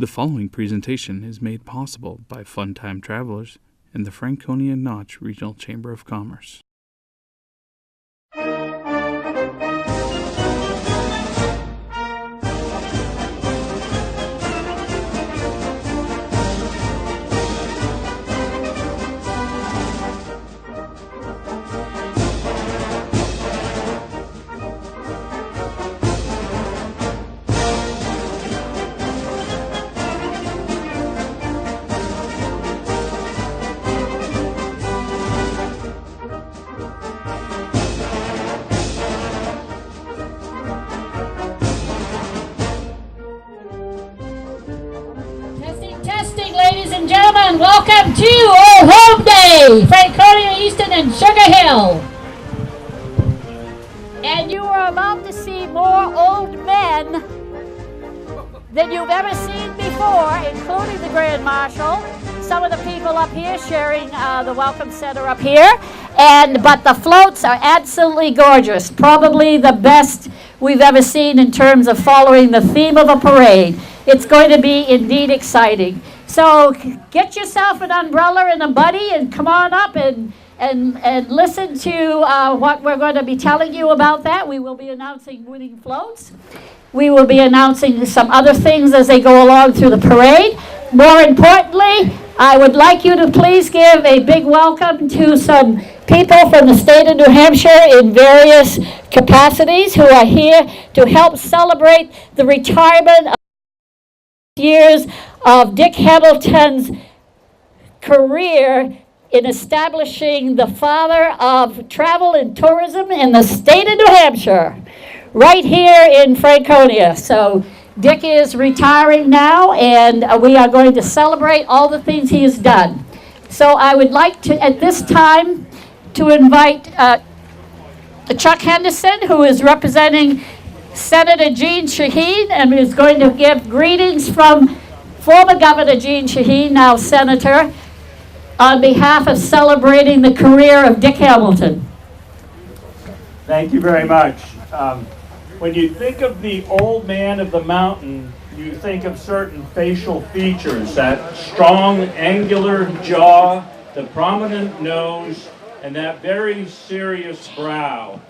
The following presentation is made possible by Fun Time Travelers and the Franconia Notch Regional Chamber of Commerce. Ladies and gentlemen, welcome to Old Home Day, Franconia, Easton, and Sugar Hill. And you are about to see more old men than you've ever seen before, including the Grand Marshal, some of the people up here sharing the Welcome Center up here. But the floats are absolutely gorgeous, probably the best we've ever seen in terms of following the theme of a parade. It's going to be indeed exciting. So get yourself an umbrella and a buddy and come on up and listen to what we're going to be telling you about that. We will be announcing winning floats. We will be announcing some other things as they go along through the parade. More importantly, I would like you to please give a big welcome to some people from the state of New Hampshire in various capacities who are here to help celebrate the retirement of years of Dick Hamilton's career in establishing the father of travel and tourism in the state of New Hampshire, right here in Franconia. So Dick is retiring now, and we are going to celebrate all the things he has done. So I would like to, at this time, to invite Chuck Henderson, who is representing Senator Jeanne Shaheen, and is going to give greetings from former Governor Jeanne Shaheen, now Senator, on behalf of celebrating the career of Dick Hamilton. Thank you very much. When you think of the old man of the mountain, you think of certain facial features, that strong, angular jaw, the prominent nose, and that very serious brow.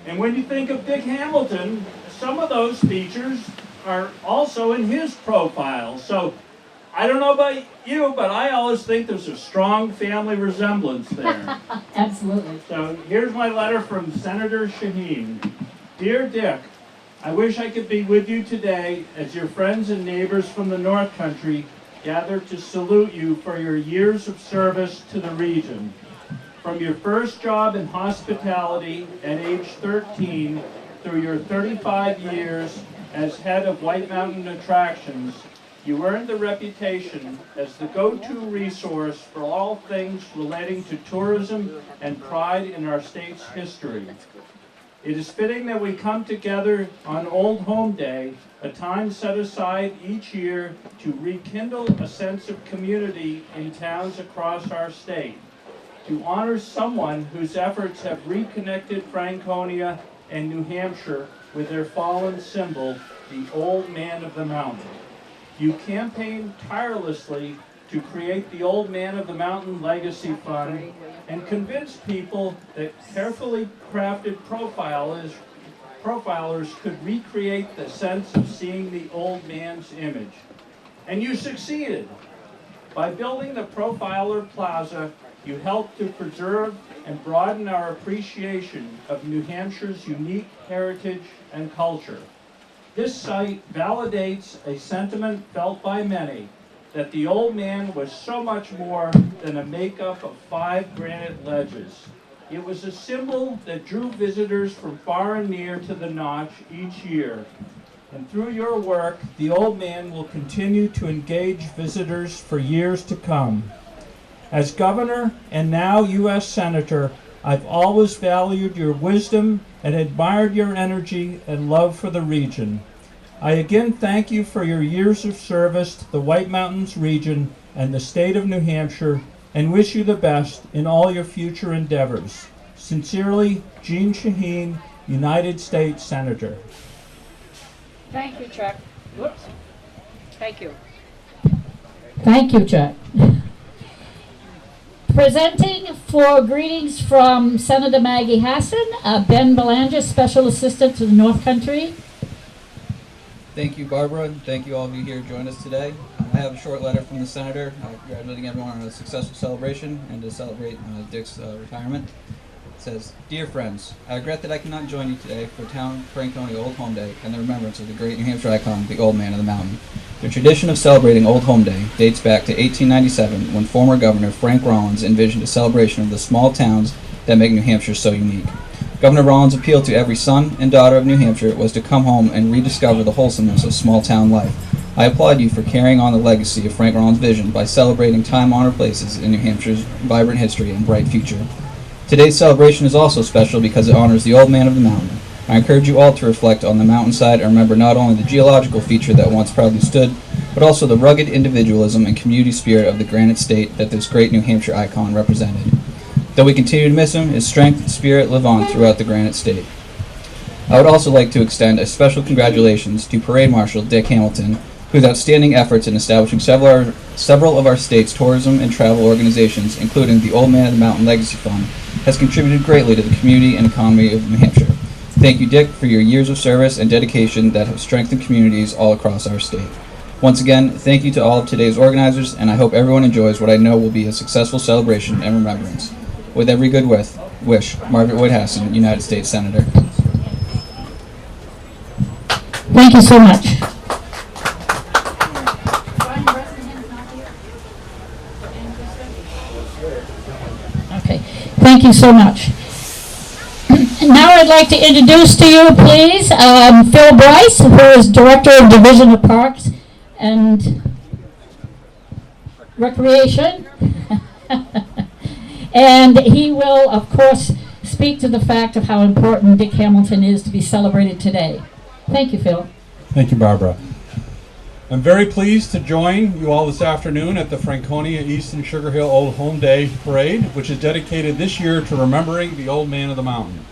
And when you think of Dick Hamilton, some of those features are also in his profile. So I don't know about you, but I always think there's a strong family resemblance there. Absolutely. So here's my letter from Senator Shaheen. Dear Dick, I wish I could be with you today as your friends and neighbors from the North Country gather to salute you for your years of service to the region. From your first job in hospitality at age 13 through your 35 years as head of White Mountain Attractions, you earned the reputation as the go-to resource for all things relating to tourism and pride in our state's history. It is fitting that we come together on Old Home Day, a time set aside each year to rekindle a sense of community in towns across our state, to honor someone whose efforts have reconnected Franconia and New Hampshire with their fallen symbol, the Old Man of the Mountain. You campaigned tirelessly to create the Old Man of the Mountain Legacy Fund and convinced people that carefully crafted profilers could recreate the sense of seeing the old man's image. And you succeeded. By building the Profiler Plaza, you helped to preserve and broaden our appreciation of New Hampshire's unique heritage and culture. This site validates a sentiment felt by many that the old man was so much more than a makeup of 5 granite ledges. It was a symbol that drew visitors from far and near to the Notch each year. And through your work, the old man will continue to engage visitors for years to come. As governor and now U.S. Senator, I've always valued your wisdom and admired your energy and love for the region. I again thank you for your years of service to the White Mountains region and the state of New Hampshire, and wish you the best in all your future endeavors. Sincerely, Jeanne Shaheen, United States Senator. Thank you, Chuck. Whoops. Thank you. Thank you, Chuck. Presenting for greetings from Senator Maggie Hassan, Ben Belanger, Special Assistant to the North Country. Thank you, Barbara, and thank you all of you here joining us today. I have a short letter from the Senator congratulating everyone on a successful celebration and to celebrate Dick's retirement. It says, "Dear friends, I regret that I cannot join you today for Franconia Old Home Day and the remembrance of the great New Hampshire icon, the Old Man of the Mountain. The tradition of celebrating Old Home Day dates back to 1897 when former Governor Frank Rollins envisioned a celebration of the small towns that make New Hampshire so unique. Governor Rollins' appeal to every son and daughter of New Hampshire was to come home and rediscover the wholesomeness of small town life. I applaud you for carrying on the legacy of Frank Rollins' vision by celebrating time-honored places in New Hampshire's vibrant history and bright future. Today's celebration is also special because it honors the Old Man of the Mountain. I encourage you all to reflect on the mountainside and remember not only the geological feature that once proudly stood, but also the rugged individualism and community spirit of the Granite State that this great New Hampshire icon represented. Though we continue to miss him, his strength and spirit live on throughout the Granite State. I would also like to extend a special congratulations to Parade Marshal Dick Hamilton, whose outstanding efforts in establishing several of our state's tourism and travel organizations, including the Old Man of the Mountain Legacy Fund, has contributed greatly to the community and economy of New Hampshire. Thank you, Dick, for your years of service and dedication that have strengthened communities all across our state. Once again, thank you to all of today's organizers, and I hope everyone enjoys what I know will be a successful celebration and remembrance. With every good wish, Margaret Wood Hassan, United States Senator. Thank you so much. Okay, thank you so much. Now I'd like to introduce to you, please, Phil Bryce, who is Director of Division of Parks and Recreation. And he will, of course, speak to the fact of how important Dick Hamilton is to be celebrated today. Thank you, Phil. Thank you, Barbara. I'm very pleased to join you all this afternoon at the Franconia East and Sugar Hill Old Home Day Parade, which is dedicated this year to remembering the Old Man of the Mountain.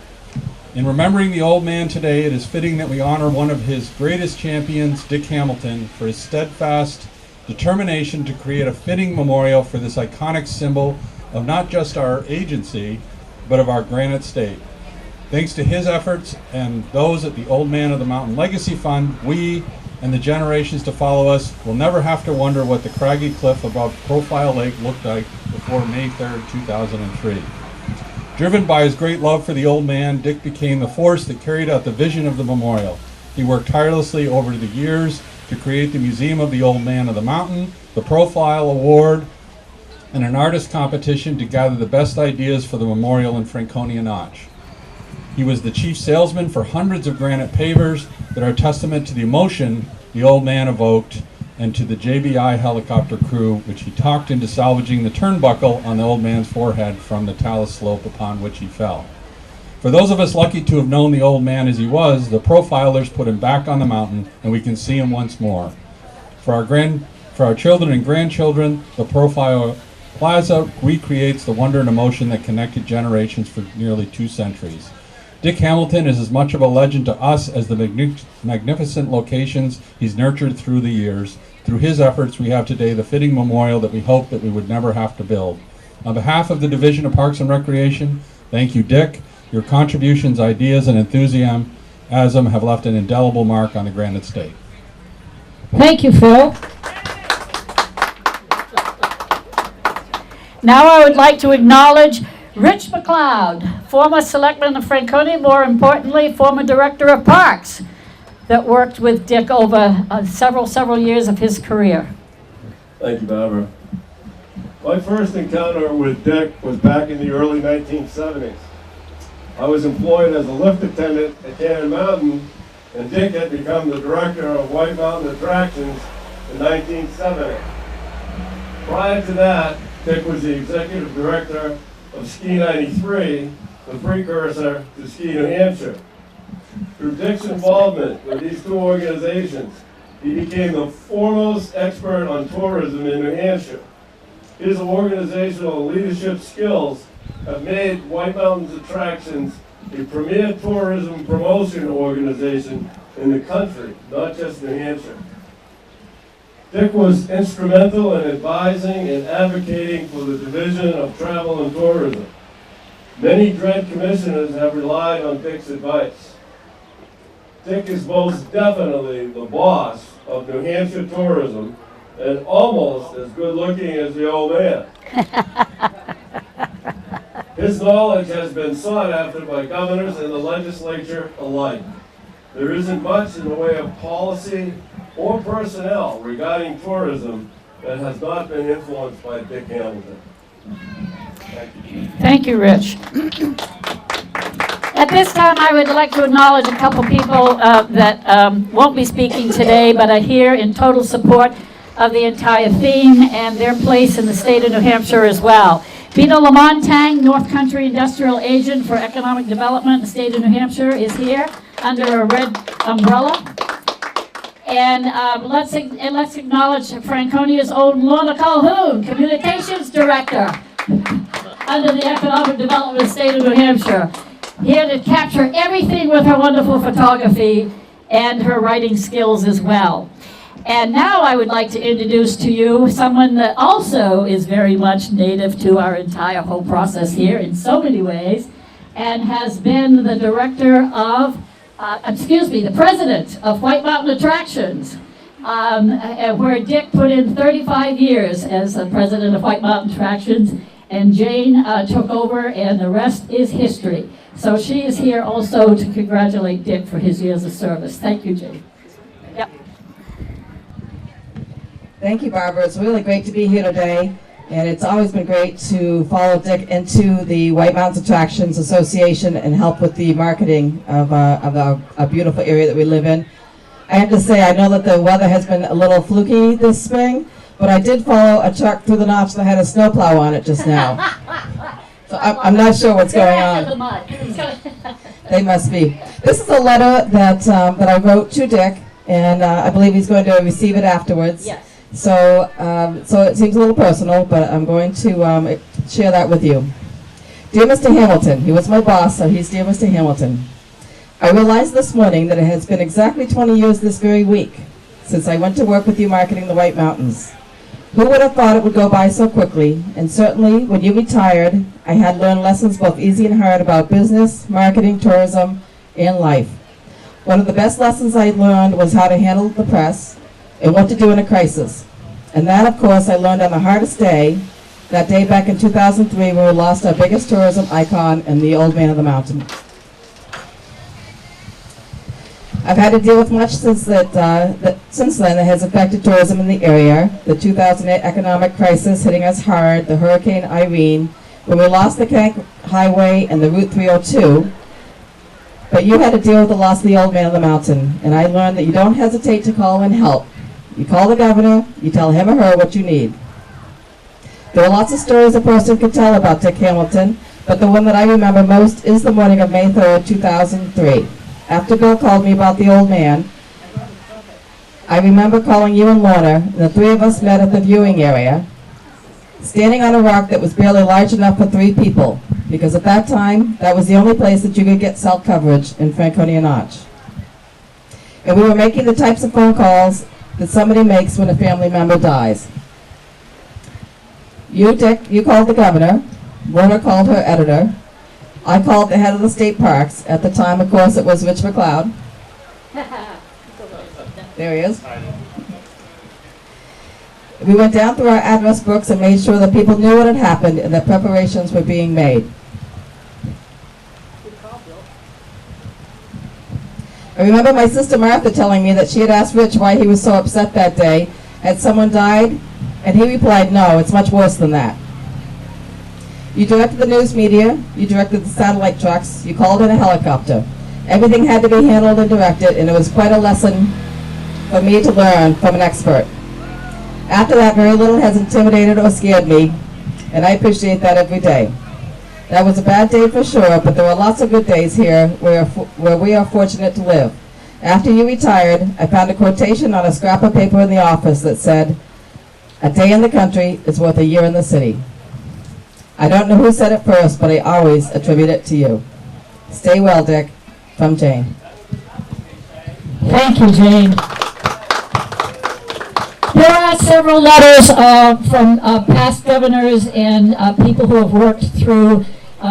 In remembering the old man today, it is fitting that we honor one of his greatest champions, Dick Hamilton, for his steadfast determination to create a fitting memorial for this iconic symbol of not just our agency, but of our Granite State. Thanks to his efforts and those at the Old Man of the Mountain Legacy Fund, we and the generations to follow us will never have to wonder what the craggy cliff above Profile Lake looked like before May 3rd, 2003. Driven by his great love for the old man, Dick became the force that carried out the vision of the memorial. He worked tirelessly over the years to create the Museum of the Old Man of the Mountain, the Profile Award, and an artist competition to gather the best ideas for the memorial in Franconia Notch. He was the chief salesman for hundreds of granite pavers that are a testament to the emotion the old man evoked and to the JBI helicopter crew, which he talked into salvaging the turnbuckle on the old man's forehead from the talus slope upon which he fell. For those of us lucky to have known the old man as he was, the profilers put him back on the mountain and we can see him once more. For our children and grandchildren, the Profile Plaza recreates the wonder and emotion that connected generations for nearly 2 centuries. Dick Hamilton is as much of a legend to us as the magnificent locations he's nurtured through the years. Through his efforts, we have today the fitting memorial that we hope that we would never have to build. On behalf of the Division of Parks and Recreation, thank you, Dick. Your contributions, ideas, and enthusiasm have left an indelible mark on the Granite State. Thank you, Phil. Now I would like to acknowledge Rich McLeod, former selectman of Franconia, more importantly, former director of parks that worked with Dick over several years of his career. Thank you, Barbara. My first encounter with Dick was back in the early 1970s. I was employed as a lift attendant at Cannon Mountain, and Dick had become the director of White Mountain Attractions in 1970. Prior to that, Dick was the executive director of Ski 93, the precursor to Ski New Hampshire. Through Dick's involvement with these 2 organizations, he became the foremost expert on tourism in New Hampshire. His organizational and leadership skills have made White Mountains Attractions a premier tourism promotion organization in the country, not just New Hampshire. Dick was instrumental in advising and advocating for the Division of Travel and Tourism. Many Dread commissioners have relied on Dick's advice. Dick is most definitely the boss of New Hampshire tourism and almost as good looking as the old man. His knowledge has been sought after by governors and the legislature alike. There isn't much in the way of policy or personnel regarding tourism that has not been influenced by Dick Hamilton. Thank you. Thank you, Rich. At this time, I would like to acknowledge a couple people that won't be speaking today, but are here in total support of the entire theme and their place in the state of New Hampshire as well. Vito Lamontang, North Country Industrial Agent for Economic Development in the state of New Hampshire, is here under a red umbrella. And let's acknowledge Franconia's own Lorna Calhoun, Communications Director under the Economic Development of the state of New Hampshire, here to capture everything with her wonderful photography and her writing skills as well. And now I would like to introduce to you someone that also is very much native to our entire whole process here in so many ways, and has been the director of, the president of White Mountain Attractions, where Dick put in 35 years as the president of White Mountain Attractions, and Jane took over, and the rest is history. So she is here also to congratulate Dick for his years of service. Thank you, Jane. Yep. Thank you, Barbara. It's really great to be here today, and it's always been great to follow Dick into the White Mountains Attractions Association and help with the marketing of a beautiful area that we live in. I have to say, I know that the weather has been a little fluky this spring, but I did follow a truck through the notch that had a snowplow on it just now. So I'm not sure what's going on. They must be. This is a letter that I wrote to Dick, and I believe he's going to receive it afterwards. Yes. So it seems a little personal, but I'm going to share that with you. Dear Mr. Hamilton, he was my boss, so he's Dear Mr. Hamilton. I realized this morning that it has been exactly 20 years this very week since I went to work with you marketing the White Mountains. Who would have thought it would go by so quickly? And certainly, when you retired, I had learned lessons both easy and hard about business, marketing, tourism, and life. One of the best lessons I learned was how to handle the press and what to do in a crisis. And that, of course, I learned on the hardest day, that day back in 2003 when we lost our biggest tourism icon and the old man of the mountain. I've had to deal with much since then that has affected tourism in the area. The 2008 economic crisis hitting us hard, the Hurricane Irene, when we lost the Kank Highway and the Route 302. But you had to deal with the loss of the old man of the mountain, and I learned that you don't hesitate to call in help. You call the governor, you tell him or her what you need. There are lots of stories a person could tell about Dick Hamilton, but the one that I remember most is the morning of May 3rd, 2003. After Bill called me about the old man, I remember calling you and Lorna, and the three of us met at the viewing area, standing on a rock that was barely large enough for 3 people, because at that time, that was the only place that you could get cell coverage in Franconia Notch. And we were making the types of phone calls that somebody makes when a family member dies. You, Dick, you called the governor, Lorna called her editor, I called the head of the state parks. At the time, of course, it was Rich McLeod. There he is. We went down through our address books and made sure that people knew what had happened and that preparations were being made. I remember my sister Martha telling me that she had asked Rich why he was so upset that day. Had someone died? And he replied, no, it's much worse than that. You directed the news media, you directed the satellite trucks, you called in a helicopter. Everything had to be handled and directed, and it was quite a lesson for me to learn from an expert. After that, very little has intimidated or scared me, and I appreciate that every day. That was a bad day for sure, but there are lots of good days here where we are fortunate to live. After you retired, I found a quotation on a scrap of paper in the office that said, "A day in the country is worth a year in the city." I don't know who said it first, but I always attribute it to you. Stay well, Dick. From Jane. Thank you, Jane. There are several letters from past governors and people who have worked through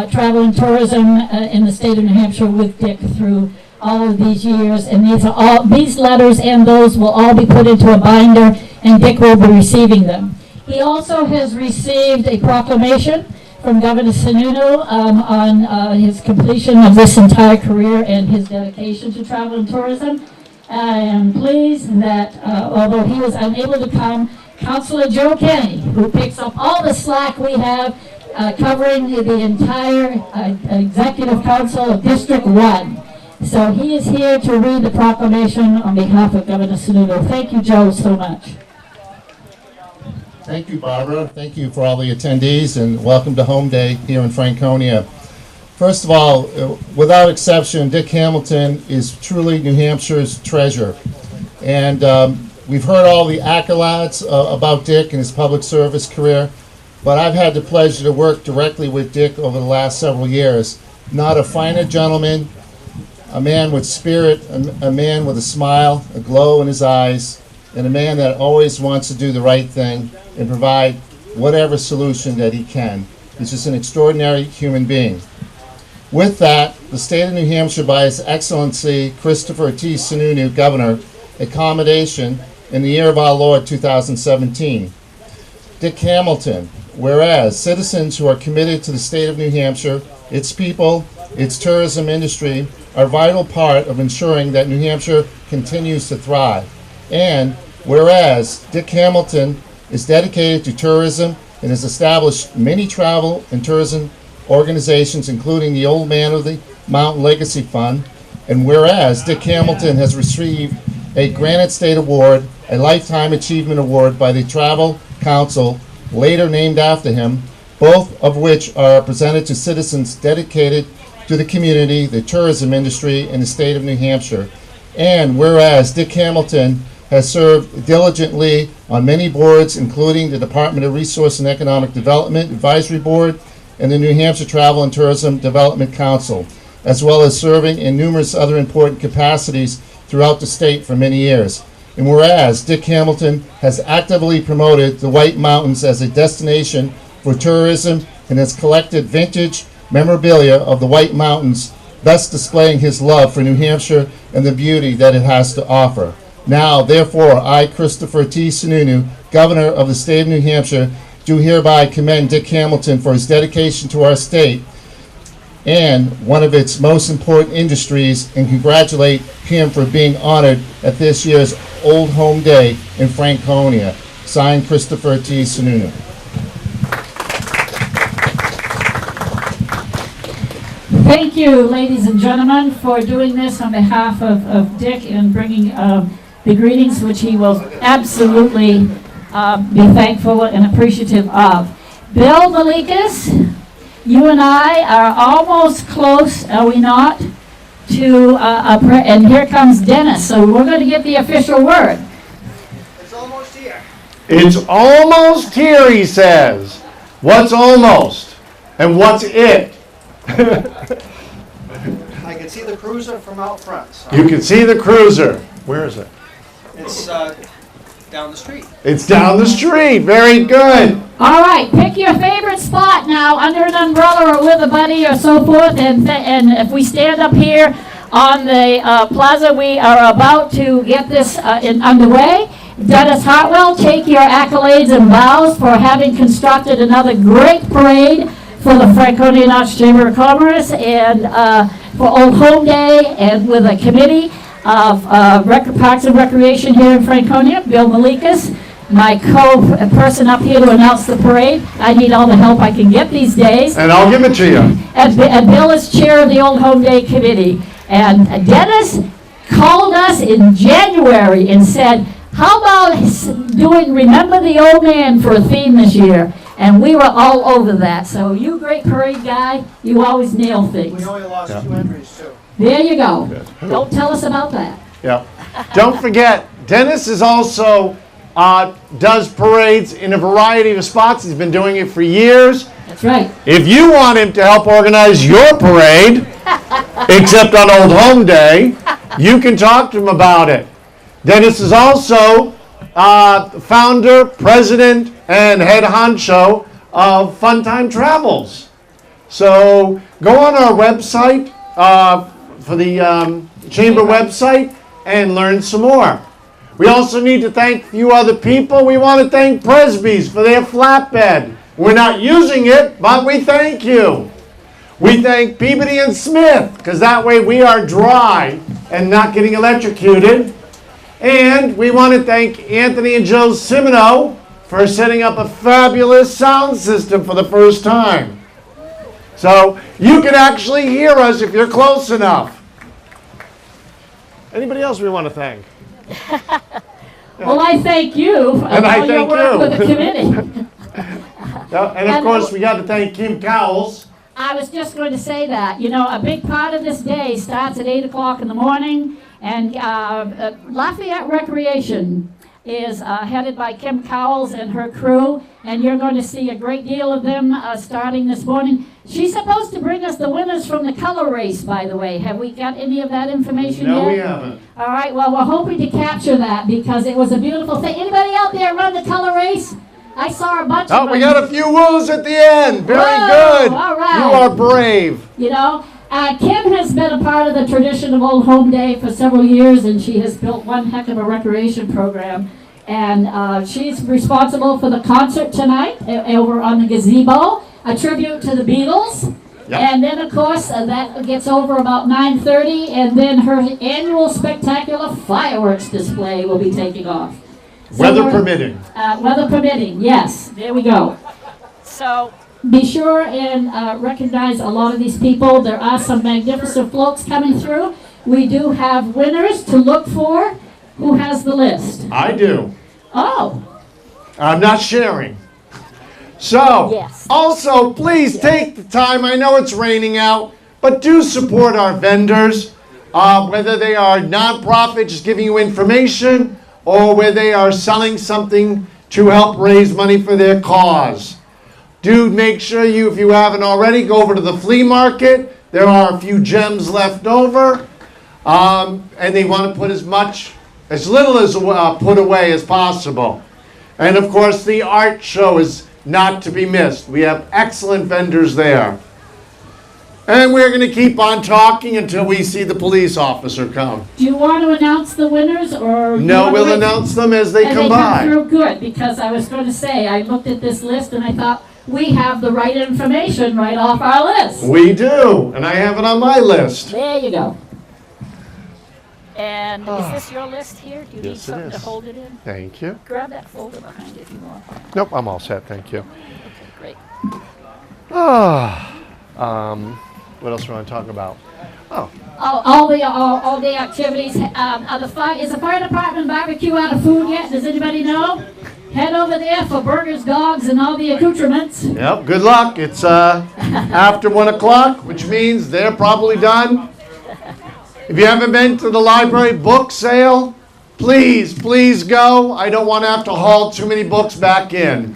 travel and tourism in the state of New Hampshire with Dick through all of these years, and these letters and those will all be put into a binder, and Dick will be receiving them. He also has received a proclamation from Governor Sununu on his completion of this entire career and his dedication to travel and tourism. I am pleased that although he was unable to come, Councilor Joe Kenny, who picks up all the slack we have covering the entire Executive Council of District 1. So he is here to read the proclamation on behalf of Governor Sununu. Thank you, Joe, so much. Thank you, Barbara. Thank you for all the attendees, and welcome to Home Day here in Franconia. First of all, without exception, Dick Hamilton is truly New Hampshire's treasure. And we've heard all the accolades about Dick and his public service career, but I've had the pleasure to work directly with Dick over the last several years. Not a finer gentleman, a man with spirit, a man with a smile, a glow in his eyes, and a man that always wants to do the right thing and provide whatever solution that he can. He's just an extraordinary human being. With that, the state of New Hampshire, by His Excellency Christopher T. Sununu, Governor, accommodation in the year of our Lord 2017. Dick Hamilton, whereas citizens who are committed to the state of New Hampshire, its people, its tourism industry, are a vital part of ensuring that New Hampshire continues to thrive. And whereas Dick Hamilton is dedicated to tourism and has established many travel and tourism organizations, including the Old Man of the Mountain Legacy Fund, and whereas Dick Hamilton has received a Granite State Award, a Lifetime Achievement Award by the Travel Council, later named after him, both of which are presented to citizens dedicated to the community, the tourism industry, and the state of New Hampshire. And whereas Dick Hamilton has served diligently on many boards, including the Department of Resource and Economic Development Advisory Board and the New Hampshire Travel and Tourism Development Council, as well as serving in numerous other important capacities throughout the state for many years. And whereas Dick Hamilton has actively promoted the White Mountains as a destination for tourism and has collected vintage memorabilia of the White Mountains, thus displaying his love for New Hampshire and the beauty that it has to offer. Now, therefore, I, Christopher T. Sununu, Governor of the state of New Hampshire, do hereby commend Dick Hamilton for his dedication to our state and one of its most important industries, and congratulate him for being honored at this year's Old Home Day in Franconia. Signed, Christopher T. Sununu. Thank you, ladies and gentlemen, for doing this on behalf of Dick and bringing the greetings, which he will absolutely be thankful and appreciative of. Bill Malikas, you and I are almost close, are we not, to and here comes Dennis, so we're going to get the official word. It's almost here. It's almost here, he says. What's almost? And what's it? I can see the cruiser from out front. So You can see the cruiser. Where is it? it's down the street. It's down the street. Very good. All right, pick your favorite spot now, under an umbrella or with a buddy or so forth, and if we stand up here on the plaza, we are about to get this underway. Dennis Hartwell, take your accolades and bows for having constructed another great parade for the Franconia Notch Chamber of Commerce and for Old Home Day, and with a committee of Parks and Recreation here in Franconia. Bill Malikas, my co-person up here to announce the parade. I need all the help I can get these days. And I'll give it to you. And Bill is chair of the Old Home Day Committee. And Dennis called us in January and said, how about doing Remember the Old Man for a theme this year? And we were all over that. So you great parade guy, you always nail things. We only lost 2 entries, too. There you go. Don't tell us about that. Yeah. Don't forget, Dennis is also does parades in a variety of spots. He's been doing it for years. That's right. If you want him to help organize your parade, except on Old Home Day, you can talk to him about it. Dennis is also founder, president, and head honcho of Funtime Travels. So go on our website, for the Chamber website, and learn some more. We also need to thank a few other people. We want to thank Presby's for their flatbed. We're not using it, but we thank you. We thank Peabody and Smith, because that way we are dry and not getting electrocuted. And we want to thank Anthony and Joe Simino for setting up a fabulous sound system for the first time. So you can actually hear us if you're close enough. Anybody else we want to thank? Well, I thank you for all your work with the committee. And of course, we got to thank Kim Cowles. I was just going to say that. You know, a big part of this day starts at 8 o'clock in the morning, and Lafayette Recreation is headed by Kim Cowles and her crew, and you're going to see a great deal of them starting this morning. She's supposed to bring us the winners from the color race, by the way. Have we got any of that information yet? No, we haven't. All right, well, we're hoping to capture that because it was a beautiful thing. Anybody out there run the color race? I saw a bunch of them. Oh, we got a few woos at the end. Very good. All right. You are brave. You know, Kim has been a part of the tradition of Old Home Day for several years, and she has built one heck of a recreation program. And she's responsible for the concert tonight over on the gazebo, a tribute to the Beatles. Yep. And then, of course, that gets over about 9:30, and then her annual spectacular fireworks display will be taking off. So weather permitting. Weather permitting, yes. There we go. So be sure and recognize a lot of these people. There are some magnificent floats coming through. We do have winners to look for. Who has the list? I do. Oh. I'm not sharing. So, yes. Also, please take the time. I know it's raining out, but do support our vendors, whether they are nonprofit, just giving you information, or where they are selling something to help raise money for their cause. Do make sure you, if you haven't already, go over to the flea market. There are a few gems left over, and they want to put as little as put away as possible. And of course, the art show is not to be missed. We have excellent vendors there. And we're going to keep on talking until we see the police officer come. Do you want to announce the winners, or no? We'll announce them as they come by. Come through good, because I was going to say I looked at this list and I thought we have the right information right off our list. We do, and I have it on my list. There you go. And is this your list here? Do you need something to hold it in? Thank you. Grab that folder behind if you want. Nope, I'm all set. Thank you. Okay, great. What else do we want to talk about? All the activities. Is the fire department barbecue out of food yet? Does anybody know? Head over there for burgers, dogs, and all the accoutrements. Yep. Good luck. It's after 1 o'clock, which means they're probably done. If you haven't been to the library book sale, please go. I don't want to have to haul too many books back in.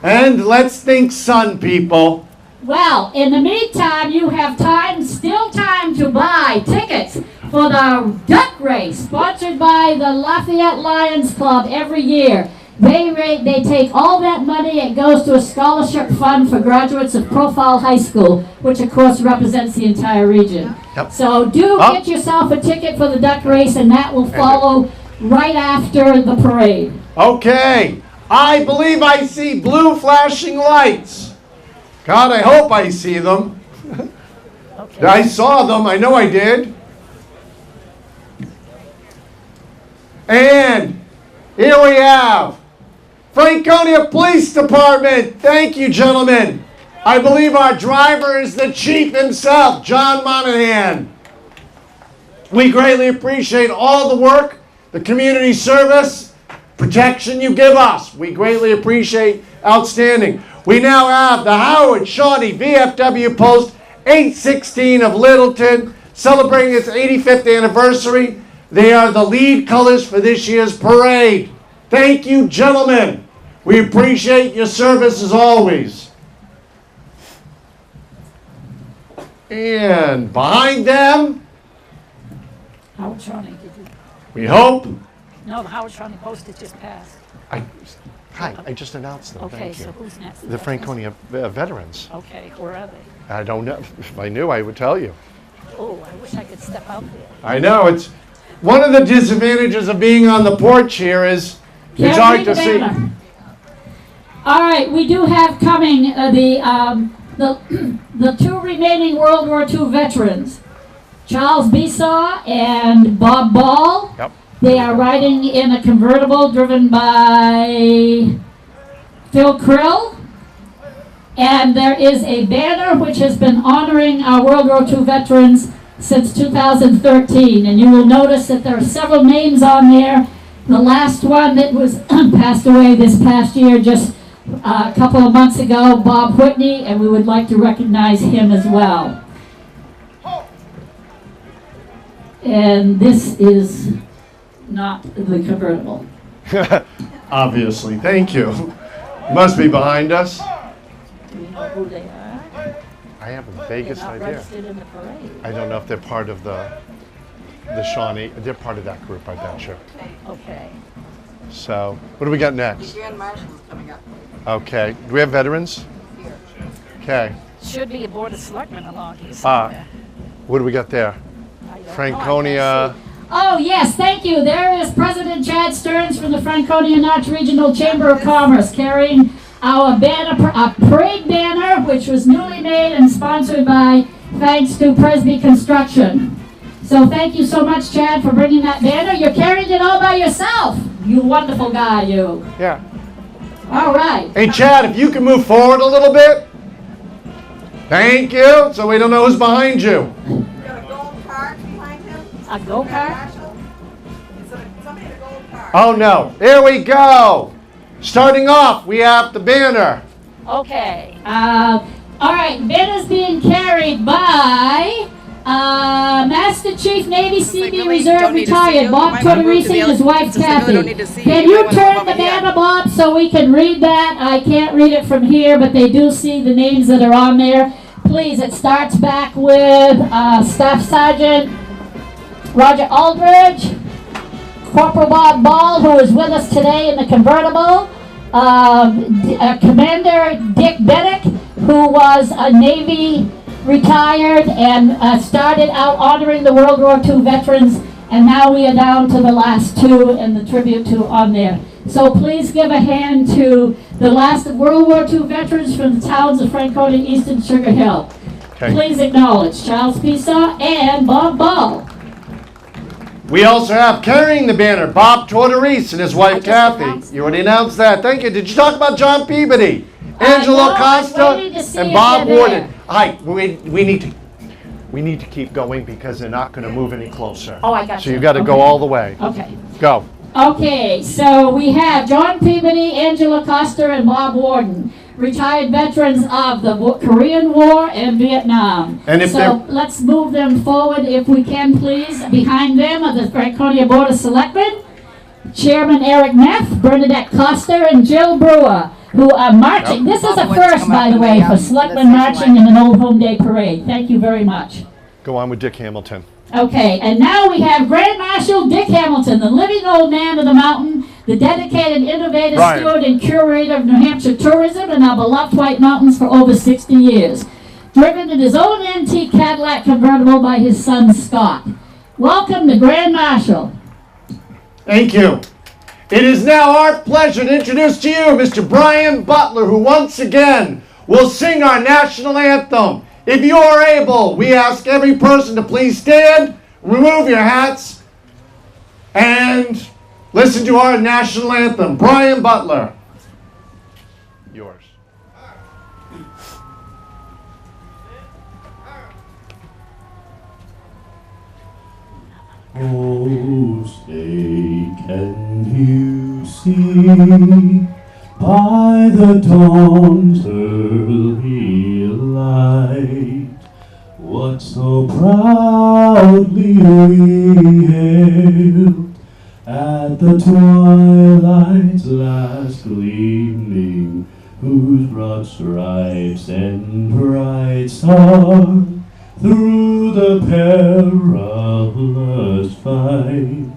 And let's think sun, people. Well, in the meantime, you have still time to buy tickets for the duck race sponsored by the Lafayette Lions Club every year. They take all that money, it goes to a scholarship fund for graduates of Profile High School, which of course represents the entire region. Yep. So get yourself a ticket for the duck race, and that will follow right after the parade. Okay. I believe I see blue flashing lights. God, I hope I see them. Okay. I saw them. I know I did. And here we have Franconia Police Department. Thank you, gentlemen. I believe our driver is the chief himself, John Monahan. We greatly appreciate all the work, the community service, protection you give us. We greatly appreciate. Outstanding. We now have the Howard Shawnee VFW Post 816 of Littleton celebrating its 85th anniversary. They are the lead colors for this year's parade. Thank you, gentlemen. We appreciate your service as always. And behind them, Howard Shawnee. We hope. No, the Howard County Post-it just passed. Hi, I just announced them. Okay, Thank you. so who's next? The Franconia veterans. Okay, where are they? I don't know. If I knew, I would tell you. Oh, I wish I could step out there. I know. It's one of the disadvantages of being on the porch here is it's hard to see. All right, we do have coming the two remaining World War II veterans, Charles Besaw and Bob Ball. Yep. They are riding in a convertible driven by Phil Krill. And there is a banner which has been honoring our World War II veterans since 2013. And you will notice that there are several names on there. The last one that was passed away this past year, just a couple of months ago, Bob Whitney, and we would like to recognize him as well. And this is not the convertible. Obviously. Thank you. Must be behind us. Do we know who they are? I have the vaguest They're not idea. registered in the parade. I don't know if they're part of the Shawnee. They're part of that group, I bet you. Okay. So, what do we got next? Grand Marshal is coming up. Okay. Do we have veterans? Okay. Should be a Board of Selectmen along here somewhere. What do we got there? I don't know. Franconia. Oh, yes, thank you. There is President Chad Stearns from the Franconia Notch Regional Chamber of Commerce carrying our banner, a parade banner, which was newly made and sponsored by, thanks to Presby Construction. So thank you so much, Chad, for bringing that banner. You're carrying it all by yourself. You wonderful guy, you. Yeah. All right. Hey, Chad, if you can move forward a little bit. Thank you. So we don't know who's behind you. You got a gold cart behind him? A go-kart? Somebody in a gold cart. Oh, no. Here we go. Starting off, we have the banner. Okay. All right. Banner's being carried by Master Chief Navy Seabeam Reserve retired Bob Tortorisi and his wife Kathy. Can you turn the banner, Bob, so we can read that? I can't read it from here, but they do see the names that are on there. Please, it starts back with Staff Sergeant Roger Aldridge, Corporal Bob Ball, who is with us today in the convertible, Commander Dick Bennick, who was a Navy retired and started out honoring the World War II veterans, and now we are down to the last two and the tribute to on there. So please give a hand to the last World War II veterans from the towns of Franconia, East, and Sugar Hill. Okay. Please acknowledge Charles Pisa and Bob Ball. We also have carrying the banner, Bob Tortorisi and his wife Kathy. You already announced that. Thank you. Did you talk about John Peabody, Angelo no, Costa, I'm waiting to see and if Bob they're there. Warden? Hi, we need to keep going because they're not going to move any closer. Oh, I got So you. you got to go Okay. all the way. Okay. Go. Okay, so we have John Peabody, Angela Costa, and Bob Warden, retired veterans of the Korean War and Vietnam. And if so let's move them forward if we can, please. Behind them are the Franconia Board of Selectmen, Chairman Eric Neff, Bernadette Costa, and Jill Brewer, who are marching. This is a first, by the way, for Selectmen marching in an Old Home Day parade. Thank you very much. Go on with Dick Hamilton. Okay, and now we have Grand Marshal Dick Hamilton, the living old man of the mountain, the dedicated innovative Brian. steward and curator of New Hampshire tourism and our beloved White Mountains for over 60 years. Driven in his own antique Cadillac convertible by his son Scott. Welcome to Grand Marshal. Thank you. It is now our pleasure to introduce to you Mr. Brian Butler, who once again will sing our national anthem. If you are able, we ask every person to please stand, remove your hats, and listen to our national anthem. Brian Butler. Yours. Oh, say, can you see by the dawn's early light what so proudly we hailed at the twilight's last gleaming, whose broad stripes and bright song through the perilous fight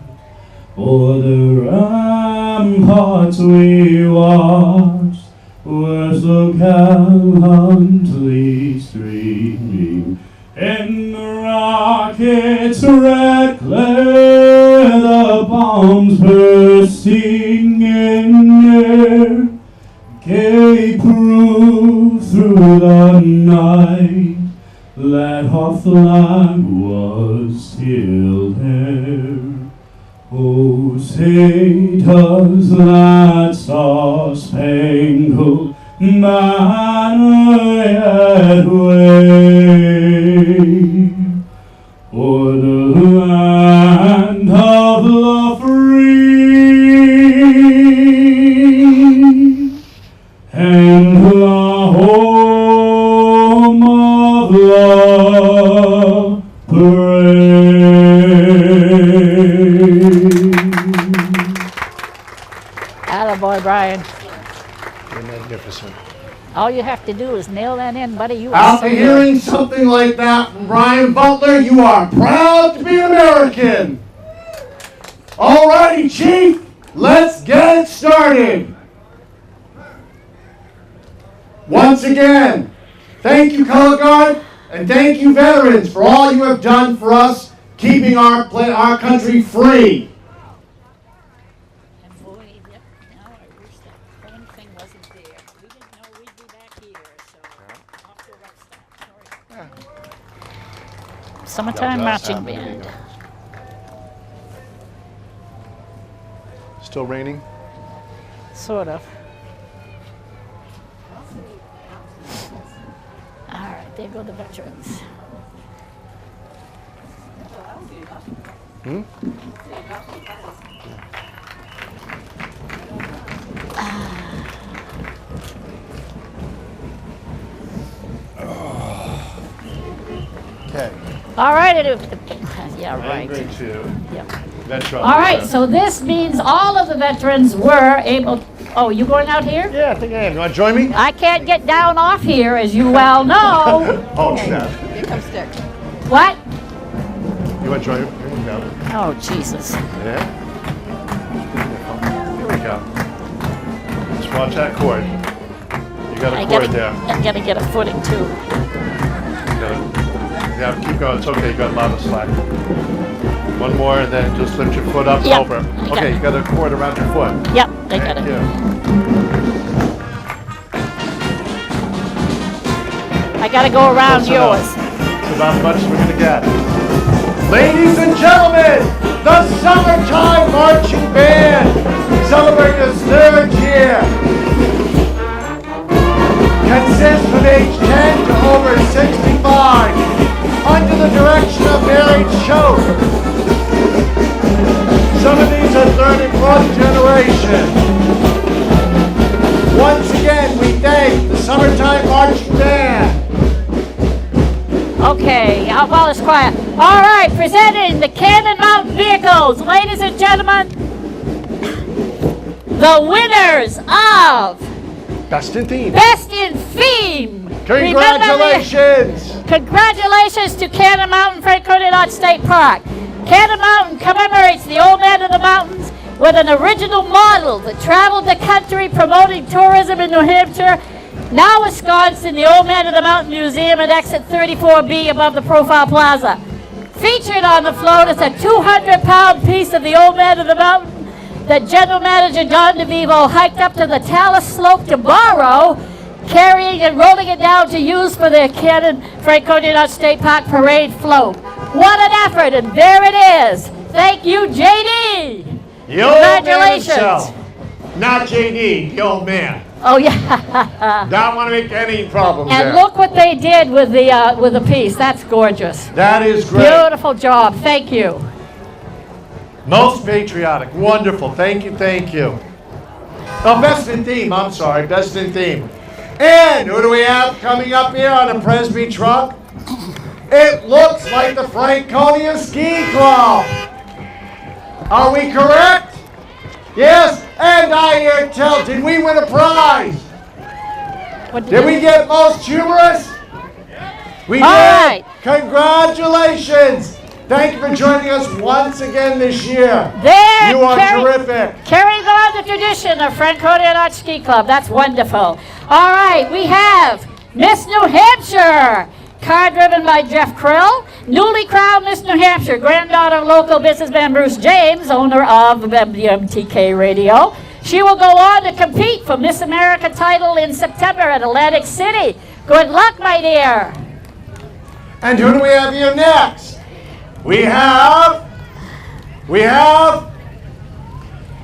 O'er the ramparts we watched were so gallantly streaming, and the rockets' red glare, the bombs bursting in air, gave proof through the night that half the land was still there. Oh, say does that star-spangled banner yet wave o'er the land of the free and the home of the brave? Attaboy, Brian. You're magnificent. All you have to do is nail that in, buddy. You are After so good. hearing something like that from Brian Butler, you are proud to be American. All righty, Chief, let's get it started. Once again, thank you, Color Guard, and thank you, veterans, for all you have done for us, keeping our country free. And boy, now I wish that phone thing wasn't there. We didn't know we'd be back here, so off to a rough start. Sorry. Summertime marching band. Still raining? Sort of. All right, there go the veterans. Okay. All right, yeah, right. Grade 2. Yep. Veteran. All right, so this means all of the veterans were able. Oh, you going out here? Yeah, I think I am. You want to join me? I can't get down off here, as you well know. Oh, snap. Here comes Dick. What? You want to join me? Here we go. Oh, Jesus. Yeah. Here we go. Just watch that cord. You got a cord there. I gotta get a footing too. Yeah, keep going. It's okay. You got a lot of slack. One more, and then just lift your foot up and Yep, over. I got Okay, it. you got a cord around your foot. Yep, I got Thank it. you. I gotta go around Close enough. yours. It's about as much as we're gonna get. Ladies and gentlemen, the Summertime Marching Band celebrating its 3rd year. Consists from age 10 to over 65, under the direction of Mary Choate. Some of these are 3rd and 4th generation. Once again, we thank the Summertime Marching Band. Okay, while it's quiet. All right, presenting the Cannon Mountain vehicles. Ladies and gentlemen, the winners of Best in Theme. Best in Theme. Congratulations! Congratulations to Cannon Mountain Franconia Old State Park. Cannon Mountain commemorates the old man of the mountains with an original model that traveled the country promoting tourism in New Hampshire. Now ensconced in the Old Man of the Mountain Museum at exit 34B above the Profile Plaza. Featured on the float is a 200-pound piece of the Old Man of the Mountain that General Manager Don DeVivo hiked up to the Talus Slope to borrow, carrying and rolling it down to use for the Cannon Franconia State Park Parade float. What an effort, and there it is. Thank you, JD. The old man Congratulations. himself. Not JD, the old man. Oh, yeah. Don't want to make any problems And there. look what they did with the piece. That's gorgeous. That is great. Beautiful job. Thank you. Most patriotic. Wonderful. Thank you, thank you. Oh, best in theme. I'm sorry. Best in theme. And who do we have coming up here on a Presby truck? It looks like the Franconia Ski Club. Are we correct? Yes, and I hear tell, did we win a prize? Did we get most humorous? We All did. right. Congratulations. Thank you for joining us once again this year. There, You are terrific. Carrying on the tradition of Franconia Notch Ski Club. That's wonderful. All right, we have Miss New Hampshire, car driven by Jeff Krill. Newly crowned Miss New Hampshire, granddaughter of local businessman Bruce James, owner of WMTK Radio. She will go on to compete for Miss America title in September at Atlantic City. Good luck, my dear. And who do we have here next? We have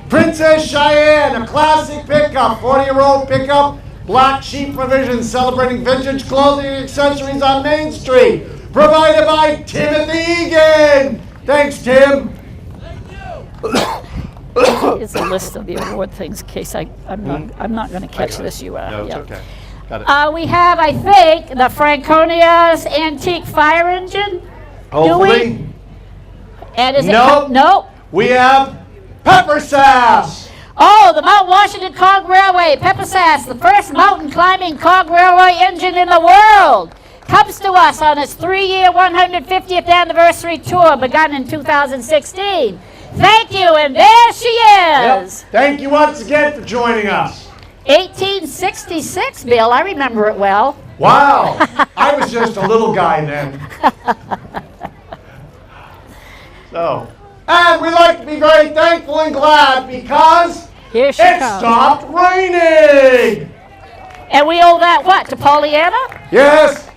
Princess Cheyenne, a classic pickup, 40-year-old pickup, black sheep provisions celebrating vintage clothing and accessories on Main Street, provided by Timothy Egan. Thanks, Tim. Here's a list of the award things in case I'm not going to catch this. You are. No, it's okay. Got it. We have, I think, the Franconia's antique fire engine. Hopefully. Do we? And is Nope. it? Nope. We have Pepper Sass. Oh, the Mount Washington Cog Railway, Pepper Sass, the first mountain climbing cog railway engine in the world, comes to us on its 3-year, 150th anniversary tour begun in 2016. Thank you, and there she is. Yep. Thank you once again for joining us. 1866, Bill. I remember it well. Wow. I was just a little guy then. So, and we like to be very thankful and glad because Here she it comes. stopped raining. And we owe that what, to Pollyanna? Yes.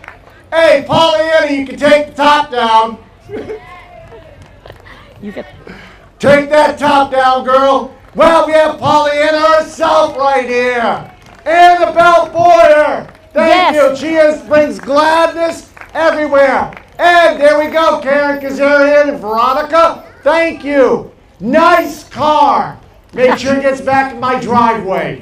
Hey, Pollyanna, you can take the top down. You get. Take that top down, girl. Well, we have Pollyanna herself right here. Annabelle Boyer. Thank you. She brings gladness everywhere. And there we go, Karen Kazarian and Veronica. Thank you. Nice car. Make sure it gets back in my driveway.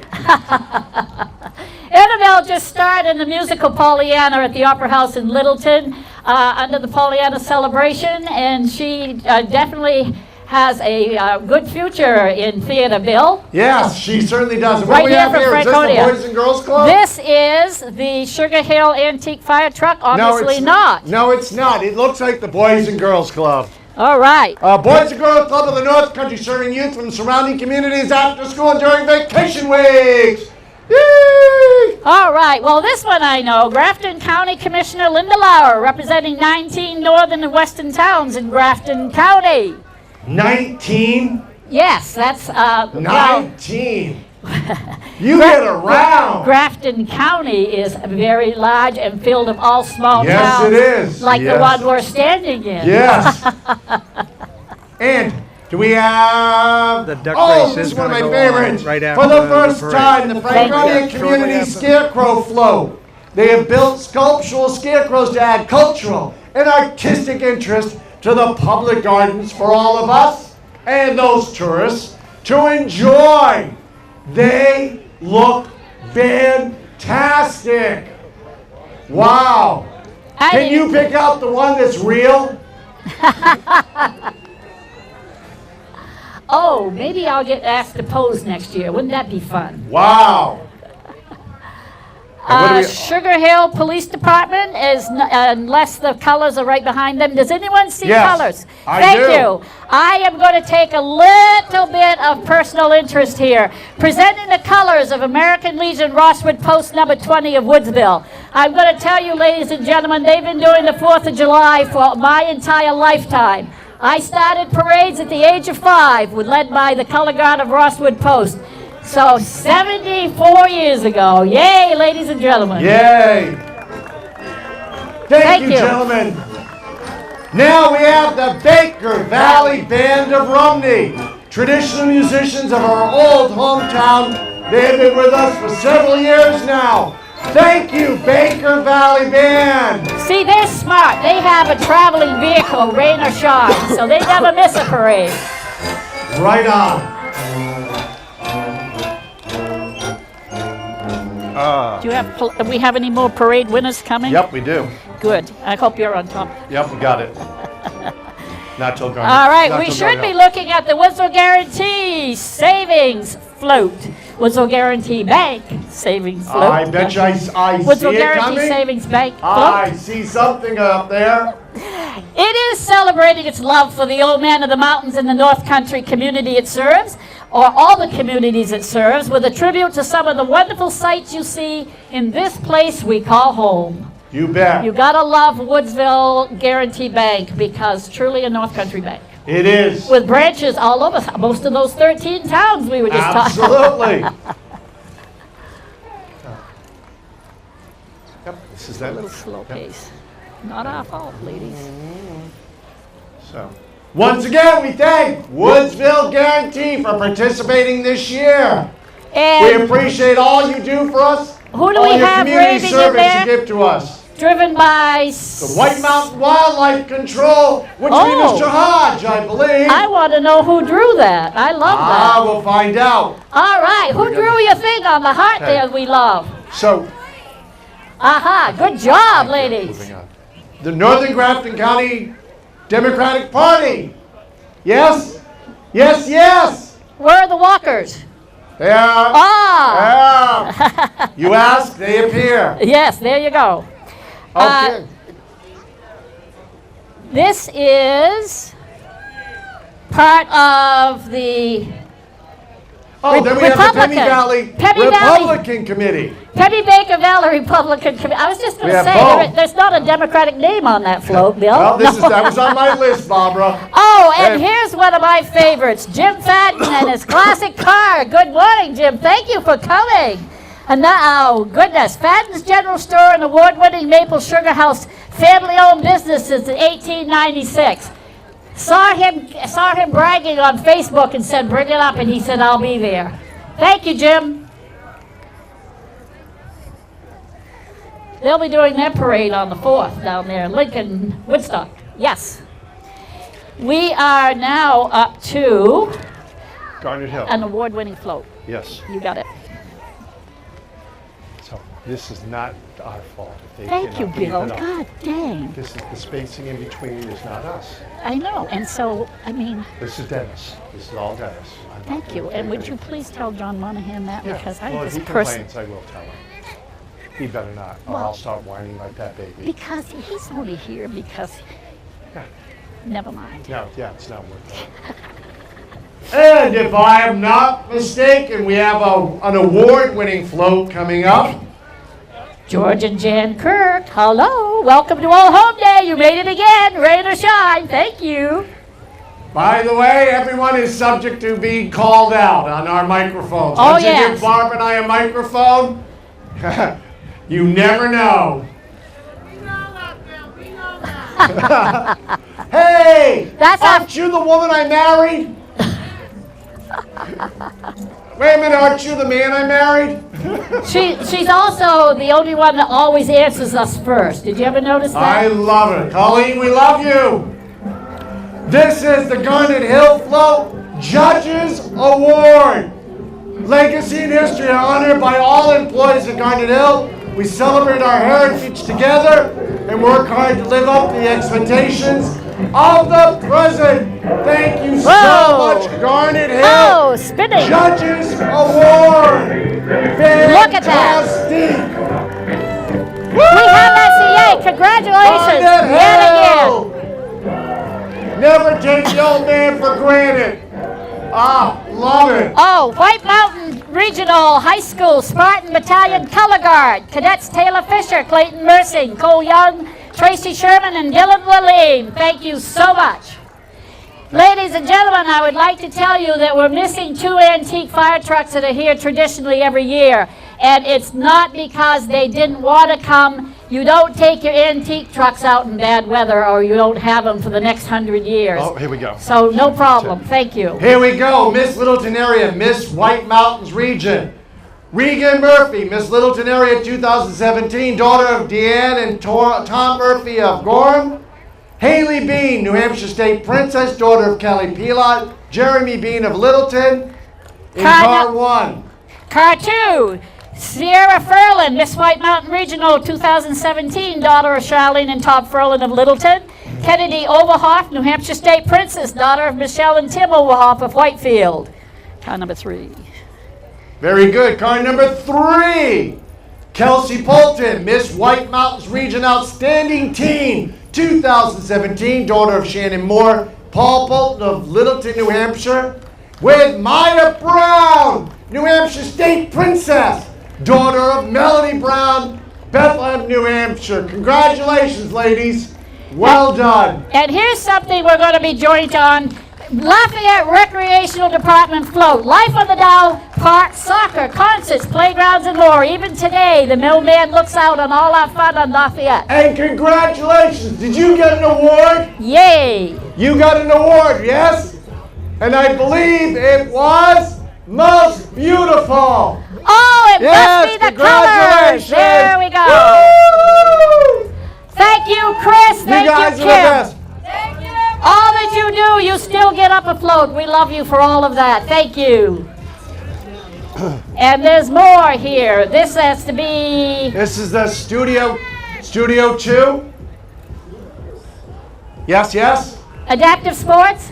Annabelle just starred in the musical Pollyanna at the Opera House in Littleton under the Pollyanna celebration, and she definitely has a good future in theater, Bill. Yes, she certainly does. And Right what we here have from here, is this Franconia. the Boys and Girls Club? This is the Sugar Hill Antique Fire Truck. Obviously not. No, it's not. It looks like the Boys and Girls Club. All right. Boys and Girls Club of the North Country, serving youth from surrounding communities after school and during vacation weeks. Yay! All right. Well, this one I know. Grafton County Commissioner Linda Lauer, representing 19 northern and western towns in Grafton County. 19? Yes, that's 19. You get around. Grafton County is very large and filled of all small Yes, towns. it is. Like Yes. the one we're standing in. Yes. And do we have... The duck oh, race this is is one of gonna my go on favorites. right For after the the first parade. time, the Franconia Shortly Community after. Scarecrow Float. They have built sculptural scarecrows to add cultural and artistic interest to the public gardens for all of us and those tourists to enjoy. They look fantastic. Wow. Can you pick out the one that's real? Oh, maybe I'll get asked to pose next year. Wouldn't that be fun? Wow. Sugar Hill Police Department is, unless the colors are right behind them. Does anyone see Yes, colors? I Thank do. you. I am going to take a little bit of personal interest here. Presenting the colors of American Legion Rosswood Post number 20 of Woodsville. I'm going to tell you, ladies and gentlemen, they've been doing the 4th of July for my entire lifetime. I started parades at the age of 5, led by the color guard of Rosswood Post. So 74 years ago. Yay, ladies and gentlemen. Yay. Thank you, gentlemen. Now we have the Baker Valley Band of Rumney, traditional musicians of our old hometown. They have been with us for several years now. Thank you, Baker Valley Band. See, they're smart. They have a traveling vehicle, rain or shine, so they never miss a parade. Right on. Do we have any more parade winners coming? Yep, we do. Good. I hope you're on top. Yep, we got it. Not till garden. All right, we should be looking at the Woodsville Guarantee Savings Float. Woodsville Guarantee Bank savings float. I bet you I see Woodsville it Guarantee coming. Savings Bank float. I see something up there. It is celebrating its love for the old man of the mountains and the North Country community it serves, or all the communities it serves, with a tribute to some of the wonderful sights you see in this place we call home. You bet. You gotta love Woodsville Guarantee Bank, because truly a North Country bank. It is. With branches all over, most of those 13 towns we were just talking about. Absolutely. Yep, this is A that. little slow pace. Not our fault, ladies. So, once again, we thank Woodsville Guarantee for participating this year. We And appreciate all you do for us. who do all we your have community raving in service there? you give to us. Driven by... The White Mountain Wildlife Control, which would be Oh. Mr. Hodge, I believe. I want to know who drew that. I love that. We'll find out. All right, who drew your thing on the heart there we love? So, Aha, good job, ladies. moving on. The Northern Grafton County Democratic Party. Yes? Yes, yes. Where are the walkers? They are. Ah! Yeah. You ask, they appear. Yes, there you go. Okay. This is part of the Then we have the Penny Republican. Valley Penny Valley. Republican Committee. Penny Baker Valley Republican Committee. I was just going We to have say, both. there's not a Democratic name on that float, Bill. Well, No. that was on my list, Barbara. Oh, and Hey. here's one of my favorites, Jim Fadden and his classic car. Good morning, Jim. Thank you for coming. And now, oh, goodness, Fadden's General Store, an award-winning maple sugar house, family-owned business since 1896. Saw him bragging on Facebook and said, bring it up, and he said, I'll be there. Thank you, Jim. They'll be doing their parade on the 4th down there in Lincoln, Woodstock. Yes. We are now up to Garnet Hill. an award-winning float. Yes. You got it. So this is not our fault. If they Thank you, cannot leave Bill. it up. God dang. This is the spacing in between is not us. I know. And so, I mean, This is Dennis. This is all Dennis. I'm not thank you. gonna And take would you anything. please tell John Monahan that? Yeah. Because Well, I if this he person. complains, I will tell him. He better not, or Well- I'll start whining like that baby. Because he's only here because. Yeah. Never mind. No, yeah, it's not worth it. And if I am not mistaken, we have an award-winning float coming up. George and Jan Kirk, hello. Welcome to Old Home Day. You made it again, rain or shine. Thank you. By the way, everyone is subject to being called out on our microphones. Oh, Once you yes. give Barb and I a microphone, you never know. Hey! That's aren't you the woman I married? Wait a minute, aren't you the man I married? She's also the only one that always answers us first. Did you ever notice I that? love it. Colleen, we love you. This is the Garnet Hill Float Judges Award. Legacy and history are honored by all employees at Garnet Hill. We celebrate our heritage together and work hard to live up to the expectations of the present. Thank you so Whoa. much, Garnet Hill. Oh, spinning. Judges Award. Look at that. Fantastic. We have SEA. Congratulations. Garnet Yet Hill. Never take the old man for granted. Love it. Oh, White Mountain Regional High School Spartan Battalion Color Guard. Cadets Taylor Fisher, Clayton Mersing, Cole Young, Tracy Sherman, and Dylan Laline. Thank you so much. Ladies and gentlemen, I would like to tell you that we're missing 2 antique fire trucks that are here traditionally every year. And it's not because they didn't want to come. You don't take your antique trucks out in bad weather, or you don't have them for the next 100 years. Oh, here we go. So no problem. Thank you. Here we go. Miss Littleton area, Miss White Mountains region. Regan Murphy, Miss Littleton area 2017, daughter of Deanne and Tom Murphy of Gorham. Haley Bean, New Hampshire State Princess, daughter of Kelly Pilot. Jeremy Bean of Littleton in car 1. Car 2, Sierra Furlan, Miss White Mountain Regional 2017, daughter of Charlene and Todd Furlan of Littleton. Kennedy Overhoff, New Hampshire State Princess, daughter of Michelle and Tim Overhoff of Whitefield. Car number 3. Very good. Car number 3. Kelsey Polton, Miss White Mountains Region Outstanding Teen 2017, daughter of Shannon Moore, Paul Polton of Littleton, New Hampshire, with Maya Brown, New Hampshire State Princess, daughter of Melody Brown, Bethlehem, New Hampshire. Congratulations, ladies. Well done. And here's something we're going to be joined on. Lafayette Recreational Department float, Life on the Dow, park, soccer, concerts, playgrounds, and more. Even today, the Millman looks out on all our fun on Lafayette. And congratulations. Did you get an award? Yay. You got an award, yes? And I believe it was most beautiful. Oh, it Yes, must be the congratulations. colors. There we go. Woo! Thank you, Chris. Thank You guys you, are the Kim. best. All that you do, you still get up afloat. We love you for all of that. Thank you. And there's more here. This has to be... This is the Studio 2. Yes, yes? Adaptive Sports?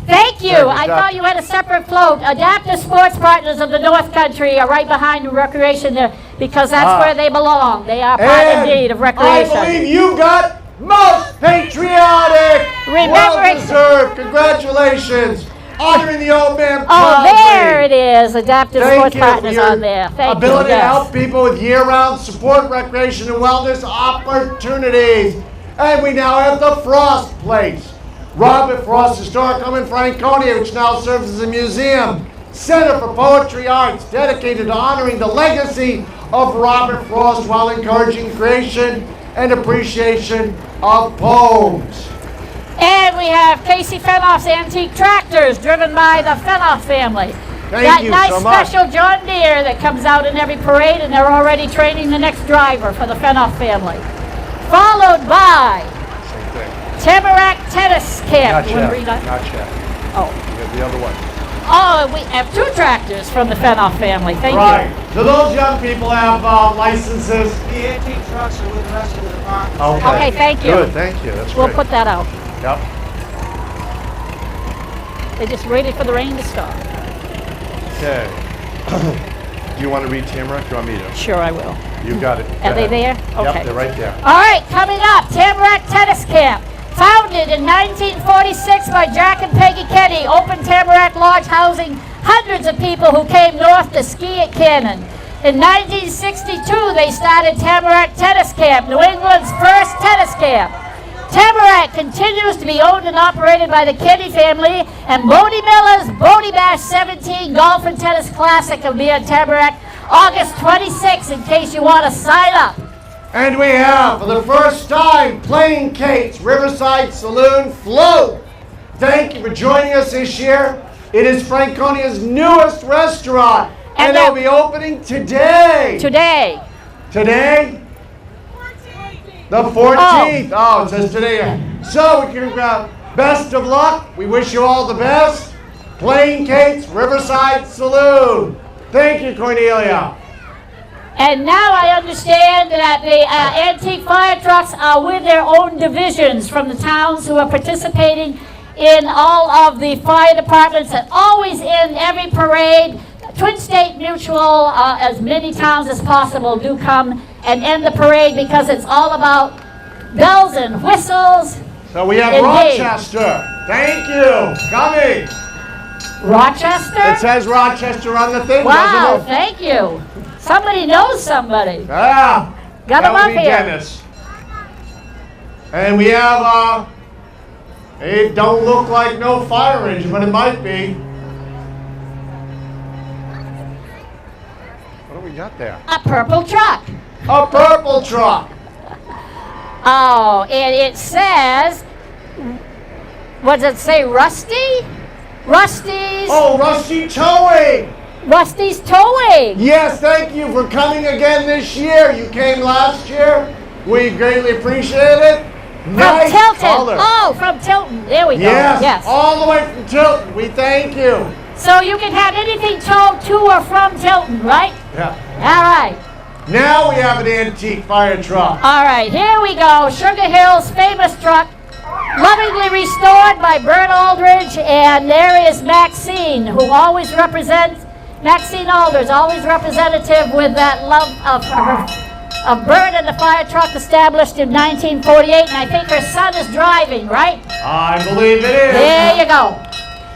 Thank you. I thought you had a separate float. Adaptive Sports Partners of the North Country are right behind the recreation there because that's where they belong. They are part indeed of recreation. I believe you got most patriotic. Well deserved. Congratulations. Honoring the old man proudly. Oh, there it is. Adaptive Sports you Partners for your on there. Thank ability you. to help people with year-round support, recreation, and wellness opportunities. And we now have the Frost Place. Robert Frost Historic Home in Franconia, which now serves as a museum. Center for Poetry Arts, dedicated to honoring the legacy of Robert Frost while encouraging creation and appreciation of poems. And we have Casey Fenoff's Antique Tractors, driven by the Fenoff family. Thank you nice so much. special John Deere that comes out in every parade, and they're already training the next driver for the Fenoff family. Followed by Tamarack Tennis Camp. Not You wanna yet. read that? Not yet. Oh. You got the other one. Oh, we have 2 tractors from the Fenoff family. Thank Right. you. Do those young people have licenses? The antique trucks are with the rest of the department. Okay, thank you. Good, thank you. That's We'll great. put that out. Yep. They just waited for the rain to stop. Okay. Do you want to read Tamarack? Do you want me to? Sure, I will. You got it. Are Go they ahead. there? Okay. Yep, they're right there. All right, coming up, Tamarack Tennis Camp. Founded in 1946 by Jack and Peggy Kenny, opened Tamarack Lodge housing hundreds of people who came north to ski at Cannon. In 1962, they started Tamarack Tennis Camp, New England's first tennis camp. Tamarack continues to be owned and operated by the Kenny family, and Bodie Miller's Bodie Bash 17 Golf and Tennis Classic will be at Tamarack August 26th in case you want to sign up. And we have, for the first time, Plain Kate's Riverside Saloon Float. Thank you for joining us this year. It is Franconia's newest restaurant, and they'll be opening today. Today? The 14th. Oh, it says today. So, we can, best of luck. We wish you all the best. Plain Kate's Riverside Saloon. Thank you, Cornelia. And now I understand that the antique fire trucks are with their own divisions from the towns who are participating in all of the fire departments and always in every parade. Twin State Mutual, as many towns as possible, do come and end the parade because it's all about bells and whistles. So we have Indeed. Rochester. Thank you. Coming. Rochester? It says Rochester on the thing, Wow, doesn't it? thank you. Somebody knows somebody. Ah, Got that him would up be here. Dennis. And we have, it don't look like no fire engine, but it might be. What do we got there? A purple truck. A purple truck. Oh, and it says, what does it say, Rusty? Rusty's. Oh, Rusty Towing. Rusty's Towing. Yes, thank you for coming again this year. You came last year. We greatly appreciate it. From Nice Tilton. color. Oh, from Tilton. There we go. Yes, all the way from Tilton. We thank you. So you can have anything towed to or from Tilton, right? Yeah. All right. Now we have an antique fire truck. All right, here we go. Sugar Hill's famous truck, lovingly restored by Bert Aldridge, and there is Maxine, who always represents Maxine Alders, always representative with that love of Bird and the fire truck established in 1948, and I think her son is driving, right? I believe it is. There you go.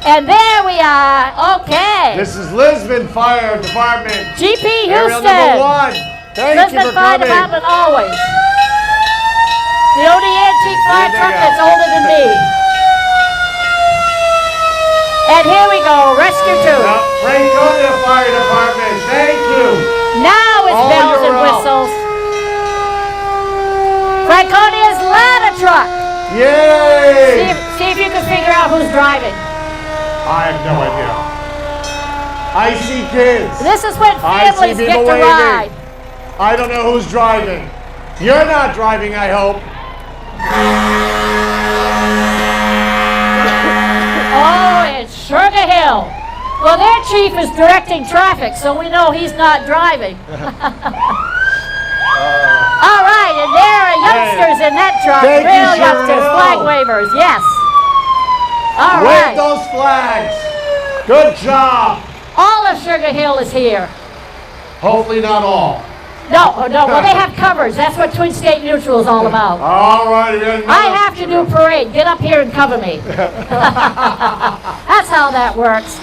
And there we are. Okay. This is Lisbon Fire Department. GP Aerial Houston. number 1. Thank you Lisbon for Fire coming. Department always. The only antique fire truck that's older than me. And here we go, Rescue 2. Franconia Fire Department, thank you. Now it's All bells your and help. whistles. Franconia's ladder truck. Yay! See if you can figure out who's driving. I have no idea. I see kids. This is when I see families get people to waving. ride. I don't know who's driving. You're not driving, I hope. Oh, it's Sugar Hill. Well, their chief is directing traffic, so we know he's not driving. All right, and there are youngsters in that truck. Thank you, Real Sugar youngsters, Hill. flag wavers, yes. All Wave right. those flags. Good job. All of Sugar Hill is here. Hopefully not all. No, well, they have covers. That's what Twin State Mutual is all about. All right. I have to do parade. Get up here and cover me. That's how that works.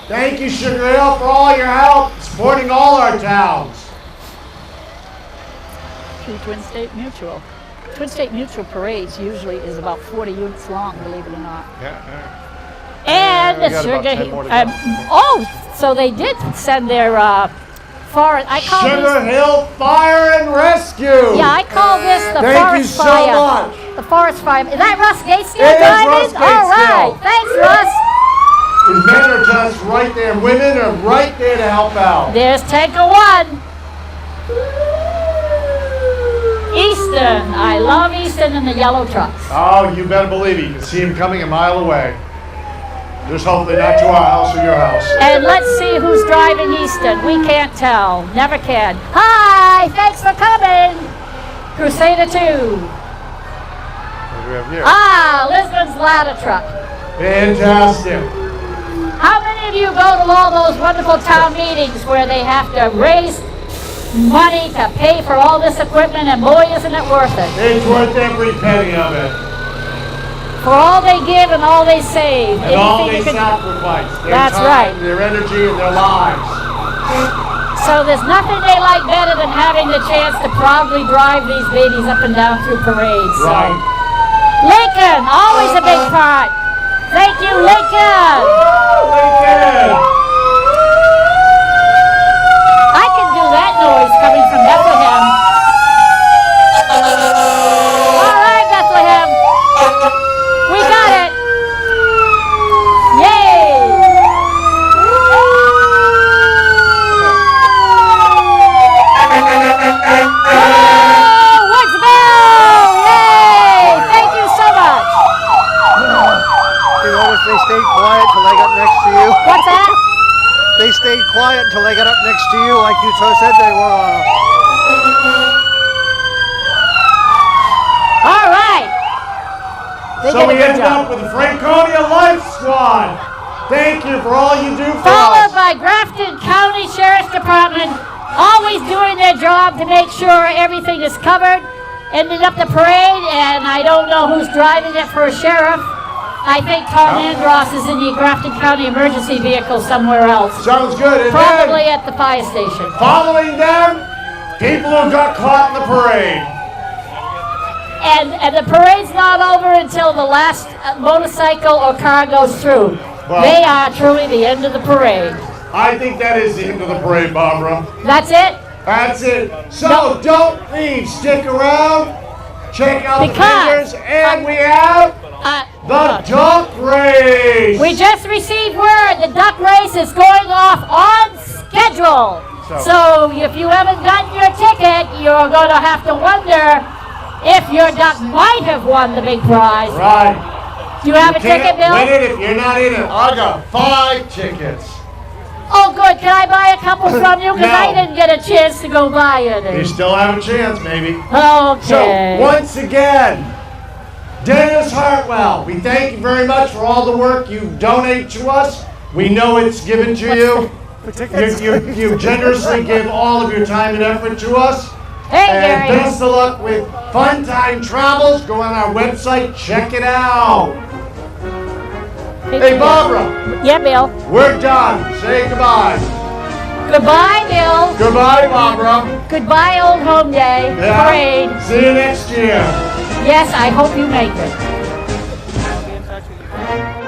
Thank you, Sugar Hill, for all your help supporting all our towns. Through Twin State Mutual. Twin State Mutual parades usually is about 40 units long, believe it or not. And we the got about Sugar 10 more Hill. to go. So they did send their forest. I call Sugar this. Hill Fire and Rescue. Yeah, I call this the Thank forest you so fire. much. The forest fire. Is that Russ Gates still It is driving? Russ Gates All right. still. Thanks, Russ. The men are just right there. Women are right there to help out. There's Tanker 1. Easton. I love Easton and the yellow trucks. Oh, you better believe it. You can see him coming a mile away. Just hopefully not to our house or your house. And let's see who's driving Easton. We can't tell. Never can. Hi! Thanks for coming! Crusader 2. What do we have here? Lisbon's ladder truck. Fantastic. How many of you go to all those wonderful town meetings where they have to raise money to pay for all this equipment, and boy, isn't it worth it. It's worth every penny of it. For all they give and all they save. And all they you can- sacrifice. Their That's time, right. their energy, and their lives. So there's nothing they like better than having the chance to proudly drive these babies up and down through parades. So. Right. Lincoln, always a big part. Thank you, Lincoln. Lincoln! I can do that noise coming from Bethlehem. All right, Bethlehem. We got it. Yay. Woodsville! Yay! Thank you so much. You notice they stayed quiet till they got next to you? What's that? They stayed quiet until they got up next to you like you said they were. All right. They So did a we good ended job. up with the Franconia Life Squad. Thank you for all you do for Followed us. by Grafton County Sheriff's Department, always doing their job to make sure everything is covered. Ended up the parade, and I don't know who's driving it for a sheriff. I think Tom Andros is in the Grafton County emergency vehicle somewhere else. Sounds good. And Probably then, at the fire station. following them, people who got caught in the parade. And the parade's not over until the last motorcycle or car goes through. Well- They are truly the end of the parade. I think that is the end of the parade, Barbara. That's it? That's it. So don't leave. Stick around. Check out the Because- vendors. And we have the duck race. We just received word the duck race is going off on schedule. So if you haven't gotten your ticket, you're going to have to wonder if your duck might have won the big prize. Right. Do you have a Can't ticket, Bill? win it if you're not in it. I got 5 tickets. Oh, good. Can I buy a couple from you? Because I No. didn't get a chance to go buy You any. still have a chance, maybe. Okay. So once again, Dennis Hartwell, we thank you very much for all the work you donate to us. We know it's given to you. for tickets. You generously give all of your time and effort to us. Hey, And Gary. best of luck with Fun Time Travels. Go on our website, check it out. Hey, Barbara. Yeah, Bill. We're done. Say goodbye. Goodbye, Bill. Goodbye, Barbara. Goodbye, Old Home Day Parade. See you next year. Yes, I hope you make it. I'll be in touch with you.